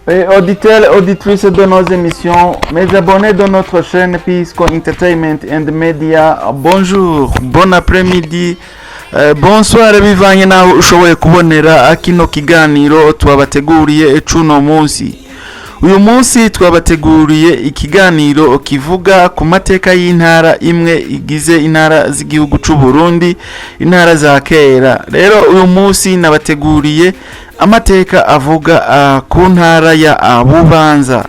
Auditeurs, auditrices de nos émissions, mes abonnés de notre chaîne Pisco Entertainment and Media, bonjour, bon après-midi, bonsoir bivanye naho ushoboye kubonera kino kiganiro twabateguriye cuno munsi. Uyu munsi twabateguriye ikiganiro kivuga ku mateka y'intara imwe igize intara z'igihugu c'u Burundi, intara za kera. Rero uyu munsi nabateguriye amateka avuga ku ntara ya Bubanza.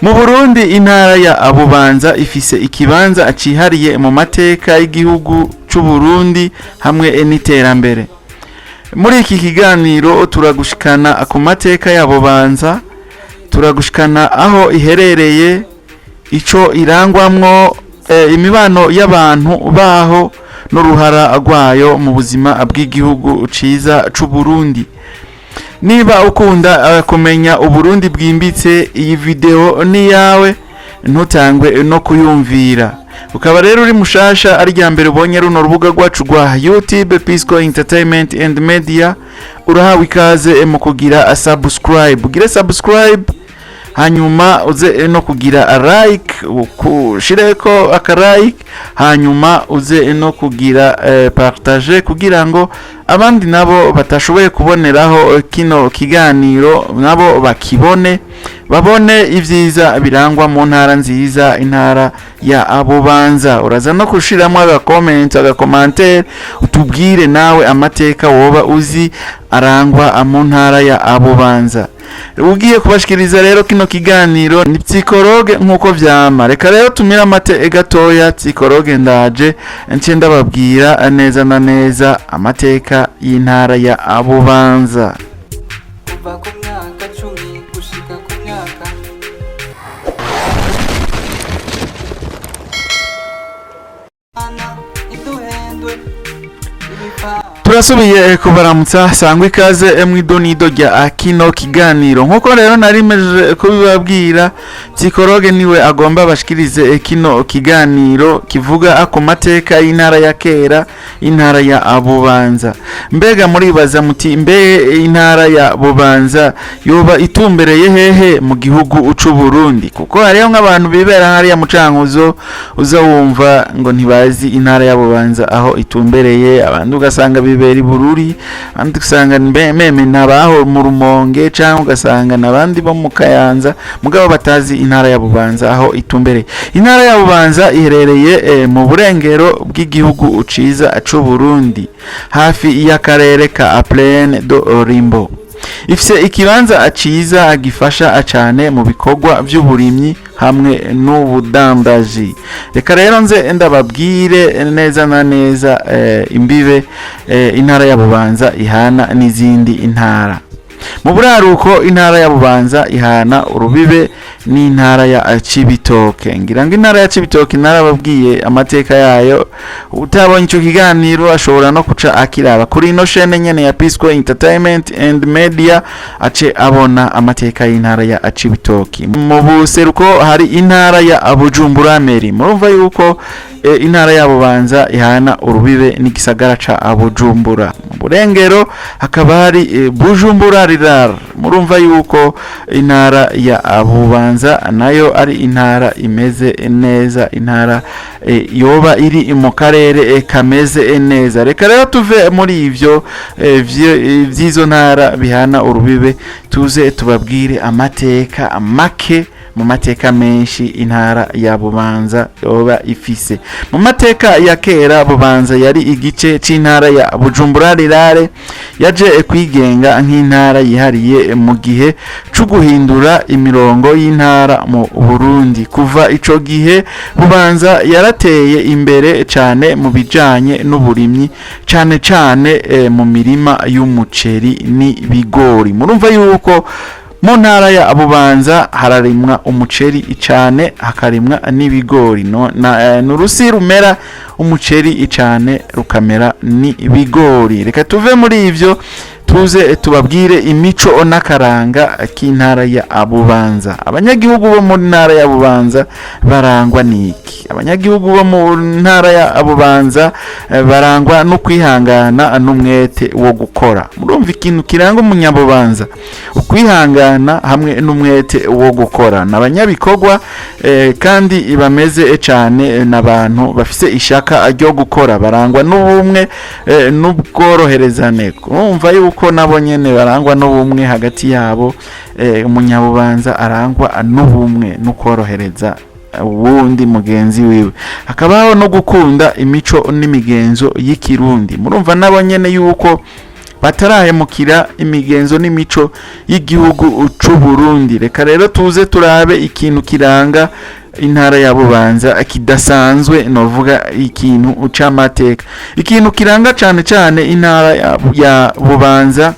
Mu Burundi intara ya Bubanza ifise ikibanza acihariye mu mateka y'igihugu c'u Burundi hamwe n'iterambere. Muri iki kiganiro turagushikana ku mateka ya Bubanza, turagushikana aho iherereye, ico irangwamwo, imibano y'abantu baho n'uruhara rwayo mu buzima bw'igihugu ciza c'u Burundi. Niba ukunda kumenya Uburundi bwimbitse, iyi video ni yawe, ntutangwe no kuyumvira. Ukaba rero uri mushasha ari rya mbere ubonye runo rubuga rwacu rwa YouTube Pisco Entertainment and Media, urahawe ikaze mu kugira subscribe. Ugire subscribe, hanyuma uze no kugira like, ukushireko like, hanyuma uze no kugira partage kugira ngo abandi nabo batashoboye kuboneraho kino kiganiro nabo bakibone, babone ivyiza birangwa mu ntara nziza, intara ya Bubanza. Uraza no kushiramwe agakomantere utubwire nawe amateka woba uzi arangwa mu ntara ya Bubanza. Ugiye kubashikiriza rero kino kiganiro ni Psychologue nkuko vyama. Reka rero tumira amate gatoya, Psychologue ndaje nce ndababwira neza na neza amateka y'intara ya Bubanza. Kuva ku myaka 10 gushika ku myaka turasubiye kubaramutsa, sangwa ikaze mw'idonido rya kino kiganiro. Nkuko rero narimeje kubibabwira, Psychologue niwe agomba bashikirize kino kiganiro kivuga ku mateka y'intara ya kera, intara ya Bubanza. Mbega muribaza muti intara ya Bubanza yoba itumbereye hehe mu gihugu c'u Burundi? Kuko hariyo nk'abantu bibera hariya mu Cankuzo, uza wumva ngo ntibazi intara ya Bubanza aho itumbereye, abandi ugasanga bibera Bururi, abandi ugasanga meme nabaho mu Rumonge, cyangwa ugasanga nabandi bo mu Kayanza, mugabo batazi intara ya Bubanza aho itumbereye. Intara ya Bubanza iherereye mu burengero bw'igihugu ciza c'u Burundi, hafi y'akarere ka Plaine de Rimbo. Ifise ikibanza ciza agifasha cyane mu bikorwa by'uburimyi hamwe n'ubudandaji. Reka rero nze ndababwire neza na neza imbibe intara ya Bubanza ihana n'izindi intara. Mu buraruko intara ya Bubanza ihana urubibe n'intara ya Cibitoke. Ngira ngo intara ya Cibitoke narababwiye amateka yayo, utabonye ico kiganiro ashobora no kuca akiraba kuri ino chaîne nyene ya Pisco Entertainment and Media, ace abona amateka y'intara ya Cibitoke. Mu buseruko hari intara ya Bujumbura Meri. Murumva yuko intara ya Bubanza ihana urubibe n'igisagara ca Bujumbura. Mu burengero hakaba hari Bujumbura Rirara. Murumva yuko intara ya Bubanza nayo ari intara imeze neza, intara yoba iri mu karere kameze neza. Reka rero tuve muri ivyo vyizo ntara bihana urubibe, tuze tubabwire amateka make mu mateka menshi intara ya Bubanza yoba ifise. Mu mateka ya kera, Bubanza yari igice c'intara ya Bujumbura Rirare, yaje kwigenga nk'intara yihariye mu gihe cyo guhindura imirongo y'intara mu Burundi. Kuva ico gihe Bubanza yarateye imbere cyane mu bijanye n'uburimyi, cyane mu mirima y'umuceri n'ibigori. Murumva yuko mu ntara ya Bubanza hararimwa umuceri cyane, hakarimwa n'ibigori. N'urusi rumera umuceri cyane rukamera n'ibigori. Reka tuve muri ivyo tuze tubabwire imico n'akaranga k'intara ya Bubanza. Abanyagihugu bo mu ntara ya Bubanza barangwa niki? Abanyagihugu bo mu ntara ya Bubanza barangwa no kwihangana n'umwete wo gukora. Murumva ikintu kiranga umunyabubanza, ukwihangana hamwe n'umwete wo gukora. N'abanyabikorwa kandi bameze cyane, n'abantu bafise ishaka ryo gukora, barangwa n'ubumwe n'ubworoherezane. Urumva yuko nabo nyene barangwa n'ubumwe hagati yabo. Umunyabubanza arangwa n'ubumwe no korohereza uwundi mugenzi wiwe, hakabaho no gukunda imico n'imigenzo y'ikirundi. Murumva nabo nyene yuko batarahemukira imigenzo n'imico y'igihugu c'u Burundi. Reka rero tuze turabe ikintu kiranga intara ya Bubanza kidasanzwe, novuga ikintu c'amateka. Ikintu kiranga cyane cyane intara ya Bubanza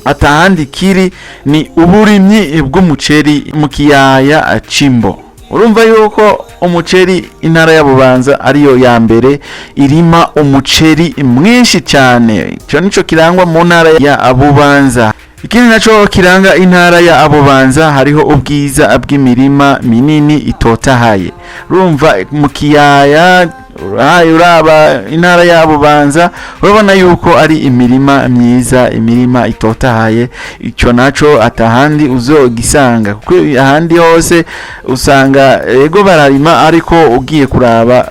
atahandi kiri ni uburimyi bw'umuceri mu kiyaya Cimbo. Urumva yuko umuceri intara ya Bubanza ariyo ya mbere irima umuceri mwinshi cyane. Cyo nico kirangwa mu ntara ya Bubanza. Ikindi naco kiranga intara ya Bubanza hariho ubwiza bw'imirima minini itotahaye. Urumva mu kiyaya uraba intara ya Bubanza urabona yuko ari imirima myiza, imirima itotahaye. Icyo naco atahandi uzogisanga, kuko ahandi hose usanga ego bararima, ariko ugiye kuraba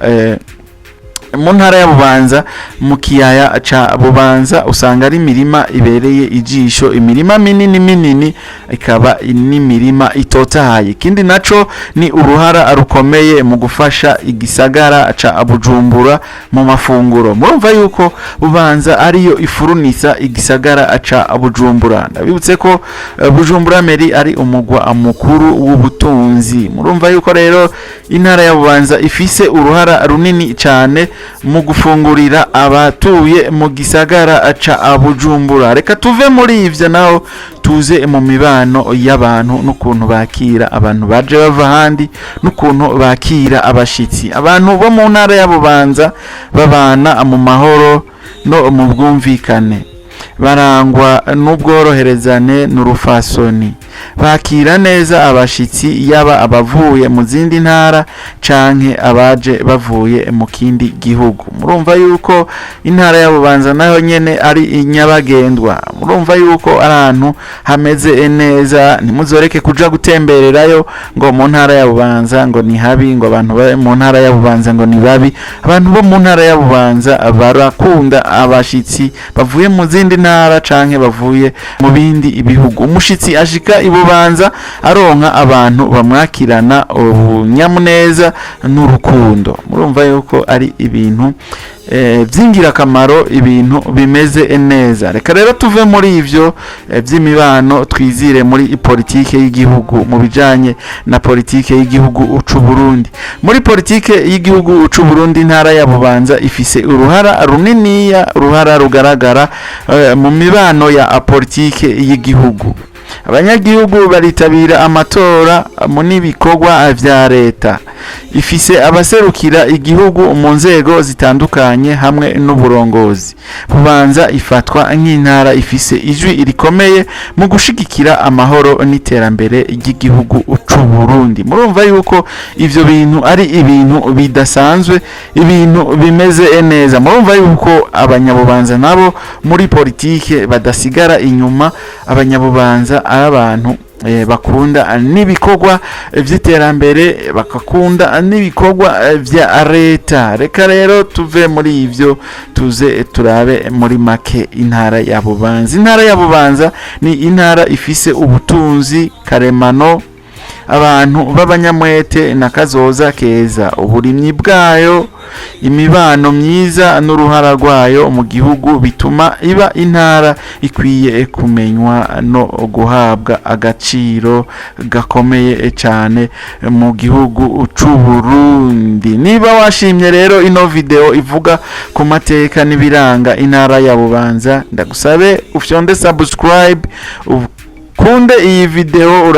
mu ntara ya Bubanza mu kiyaya ca Bubanza usanga ari imirima ibereye ijisho, imirima minini ikaba n'imirima itotahaye. Ikindi naco ni uruhara rukomeye mu gufasha igisagara ca Bujumbura mu mafunguro. Murumva yuko Bubanza ariyo ifurunisa igisagara ca Bujumbura. Ndabibutse ko Bujumbura meri ari umugwa mukuru w'ubutunzi. Murumva yuko rero intara ya Bubanza ifise uruhara runini cyane mu gufungurira abatuye mu gisagara ca Bujumbura. Reka tuve muri ivyo naho tuze mu mibano y'abantu n'ukuntu bakira abantu baje bava handi, n'ukuntu bakira abashitsi. Abantu bo mu ntara ya Bubanza babana mu mahoro no mu bwumvikane, barangwa n'ubworoherezane n'urufasoni, bakira neza abashitsi, yaba abavuye mu zindi ntara canke abaje bavuye mu kindi gihugu. Murumva yuko intara ya Bubanza nayo nyene ari inyabagendwa. Murumva yuko ahantu hameze neza. Ntimuzoreke kuja gutembererayo ngo mu ntara ya Bubanza ngo ni habi, ngo abantu ba mu ntara ya Bubanza ngo ni babi. Abantu bo mu ntara ya Bubanza barakunda abashitsi bavuye mu zindi ntara canke bavuye mu bindi ibihugu. Umushitsi ashika Bubanza aronka abantu bamwakirana ubunyamuneza n'urukundo. Murumva yuko ari ibintu by'ingirakamaro, ibintu bimeze neza. Reka rero tuve muri ivyo by'imibano twizire muri politike y'igihugu, mu bijanye na politike y'igihugu c'u Burundi. Muri politike y'igihugu c'u Burundi intara ya Bubanza ifise uruhara runiniya, uruhara rugaragara mu mibano ya politike y'igihugu. Abanyagihugu baritabira amatora mu n'ibikorwa vya leta. Ifise abaserukira igihugu mu nzego zitandukanye hamwe n'uburongozi. Bubanza ifatwa nk'intara ifise ijwi rikomeye mu gushigikira amahoro n'iterambere ry'igihugu c'u Burundi. Murumva yuko ivyo bintu ari ibintu bidasanzwe, ibintu bimeze neza. Murumva yuko abanyabubanza nabo muri politike badasigara inyuma. Abanyabubanza ari abantu bakunda n'ibikorwa vy'iterambere, bakakunda n'ibikorwa vya leta. Reka rero tuve muri ivyo tuze turabe muri make intara ya Bubanza. Intara ya Bubanza ni intara ifise ubutunzi karemano, abantu b'abanyamwete na kazoza keza, uburimyi bwayo, imibano myiza n'uruhara rwayo mu gihugu bituma iba intara ikwiye kumenywa no guhabwa agaciro gakomeye cyane mu gihugu c'u Burundi. Niba washimye rero ino video ivuga ku mateka n'ibiranga intara ya Bubanza, ndagusabe ufyonde subscribe ukunde iyi video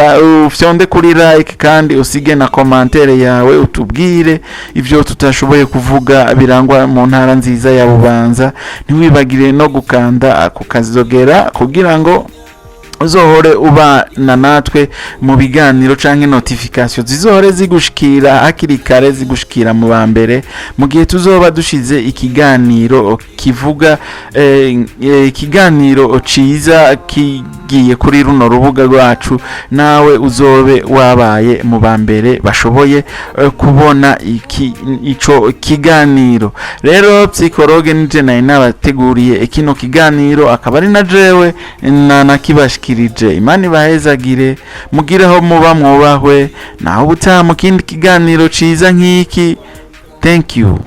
ufyonde kuri like kandi usige na commentaire yawe utubwire ivyo tutashoboye kuvuga birangwa mu ntara nziza ya Bubanza. Ntiwibagire no gukanda kukazogera kugira ngo uzohore ubana natwe mu biganiro canke notification zizohore zigushikira hakiri kare, zigushikira mu ba mbere mu gihe tuzoba dushize ikiganiro kivuga ikiganiro ciza kigiye kuri runo rubuga rwacu, nawe uzobe wabaye mu ba mbere bashoboye kubona ico kiganiro. Rero Psychologue nije naye nabateguriye kino kiganiro, akaba ari na jewe nakibashikirije. Imana ibahezagire, mugireho muba mwubahwe, naho ubutaha mu kindi kiganiro ciza nk'iki. Thank you.